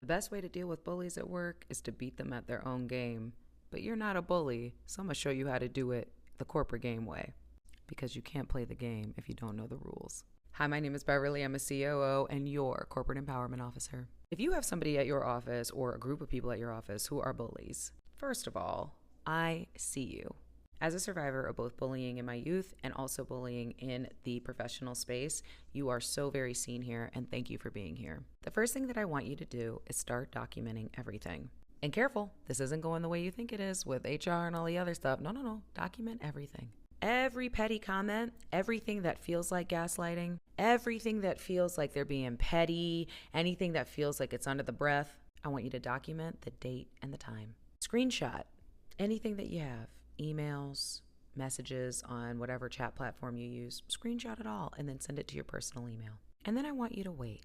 The best way to deal with bullies at work is to beat them at their own game. But you're not a bully, so I'm going to show you how to do it the corporate game way. Because you can't play the game if you don't know the rules. Hi, my name is Beverly. I'm a COO and your Corporate Empowerment Officer. If you have somebody at your office or a group of people at your office who are bullies, first of all, I see you. As a survivor of both bullying in my youth and also bullying in the professional space, you are so very seen here, and thank you for being here. The first thing that I want you to do is start documenting everything. And careful, this isn't going the way you think it is with HR and all the other stuff. No. Document everything. Every petty comment, everything that feels like gaslighting, everything that feels like they're being petty, anything that feels like it's under the breath, I want you to document the date and the time. Screenshot anything that you have. Emails, messages on whatever chat platform you use, screenshot it all and then send it to your personal email. And then I want you to wait,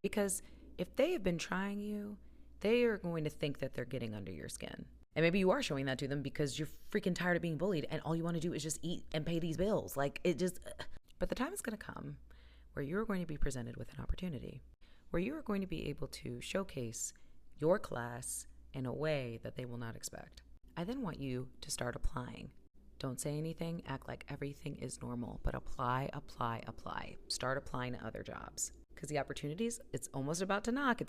because if they have been trying you, they are going to think that they're getting under your skin. And maybe you are showing that to them because you're freaking tired of being bullied and all you want to do is just eat and pay these bills. But the time is going to come where you're going to be presented with an opportunity, where you are going to be able to showcase your class in a way that they will not expect. I then want you to start applying. Don't say anything, act like everything is normal, but apply. Start applying to other jobs. Because the opportunities, it's almost about to knock,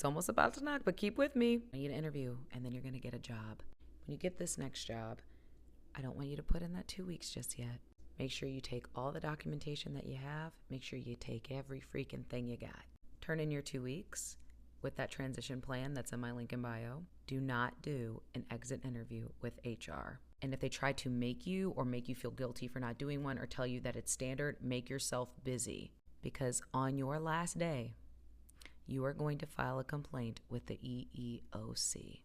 but keep with me. I need an interview, and then you're going to get a job. When you get this next job, I don't want you to put in that 2 weeks just yet. Make sure you take all the documentation that you have. Make sure you take every freaking thing you got. Turn in your 2 weeks with that transition plan that's in my link in bio. Do not do an exit interview with HR. And if they try to make you feel guilty for not doing one or tell you that it's standard, make yourself busy. Because on your last day, you are going to file a complaint with the EEOC.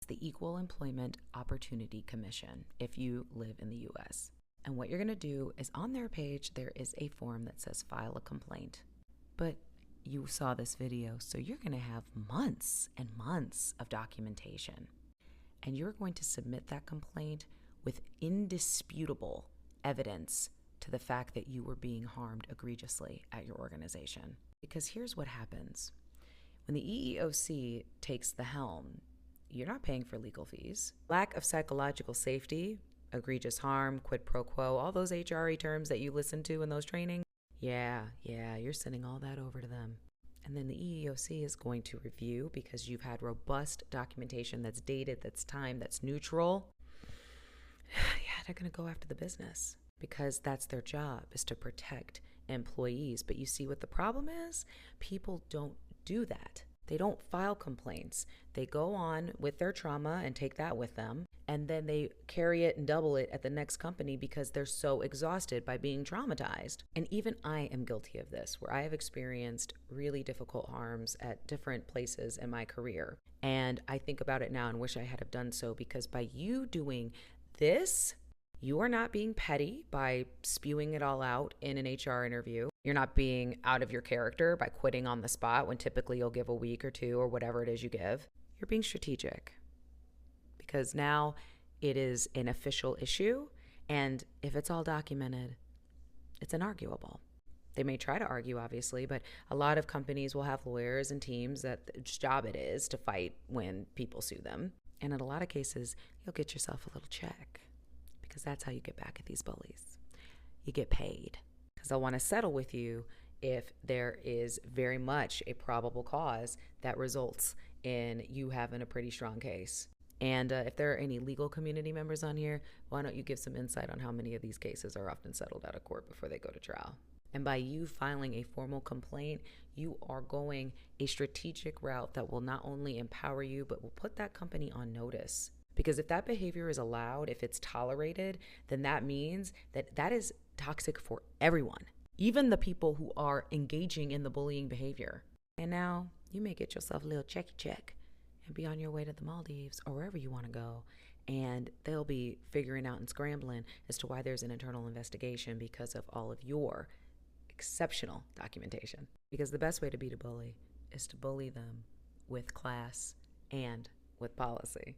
It's the Equal Employment Opportunity Commission if you live in the US. And what you're going to do is on their page, there is a form that says file a complaint. But you saw this video, so you're going to have months and months of documentation. And you're going to submit that complaint with indisputable evidence to the fact that you were being harmed egregiously at your organization. Because here's what happens. When the EEOC takes the helm, you're not paying for legal fees. Lack of psychological safety, egregious harm, quid pro quo, all those HRE terms that you listen to in those trainings, yeah, you're sending all that over to them. And then the EEOC is going to review, because you've had robust documentation that's dated, that's timed, that's neutral. Yeah, they're going to go after the business because that's their job, is to protect employees. But you see what the problem is? People don't do that. They don't file complaints. They go on with their trauma and take that with them. And then they carry it and double it at the next company because they're so exhausted by being traumatized. And even I am guilty of this, where I have experienced really difficult harms at different places in my career. And I think about it now and wish I had have done so, because by you doing this, you are not being petty by spewing it all out in an HR interview. You're not being out of your character by quitting on the spot when typically you'll give a week or two or whatever it is you give. You're being strategic, because now it is an official issue. And if it's all documented, it's inarguable. They may try to argue, obviously, but a lot of companies will have lawyers and teams that whose job it is to fight when people sue them. And in a lot of cases, you'll get yourself a little check, because that's how you get back at these bullies. You get paid, because they'll want to settle with you if there is very much a probable cause that results in you having a pretty strong case. And if there are any legal community members on here, why don't you give some insight on how many of these cases are often settled out of court before they go to trial? And by you filing a formal complaint, you are going a strategic route that will not only empower you, but will put that company on notice. Because if that behavior is allowed, if it's tolerated, then that means that that is toxic for everyone, even the people who are engaging in the bullying behavior. And now you may get yourself a little check and be on your way to the Maldives or wherever you want to go. And they'll be figuring out and scrambling as to why there's an internal investigation because of all of your exceptional documentation. Because the best way to beat a bully is to bully them with class and with policy.